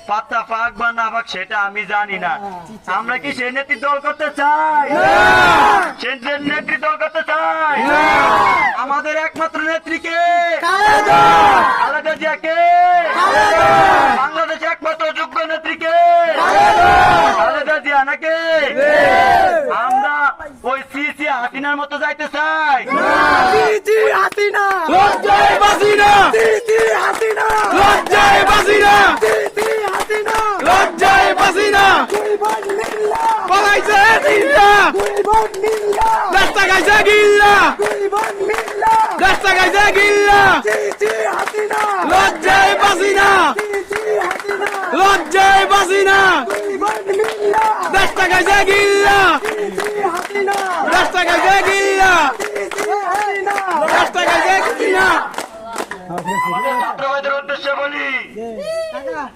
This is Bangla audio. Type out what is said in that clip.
পাত্তা পাক বা না পাক সেটা আমি জানি না। আমরা কি সে নেত্রী দল করতে চাই? সে নেত্রী দল করতে চাই? আমাদের একমাত্র নেত্রীকে খালেদা জিয়াকে, বাংলাদেশে একমাত্র যোগ্য নেত্রীকে খালেদা জিয়া নাকি? আমরা ওই সিসি হাসিনার মতো যাইতে চাই? হাসিনা লজ্জায় বাঁচি না, হাসিনা লজ্জায় বাঁচি না, হাসিনা লজ্জায় বাঁচি না। পলাইছে দিল্লা, রাস্তা গাইছে গিল্লা, রাস্তা গাইছে গিল্লা। লজ্জায় বাঁচি না, লজ্জায় বাঁচি না, রাস্তা গাইছে গিল্লা, রাস্তা গাইছে গিল্লা, রাস্তা গাইছে গিল্লা। আমাদের ছাত্রবাদের উদ্দেশ্যে বলি,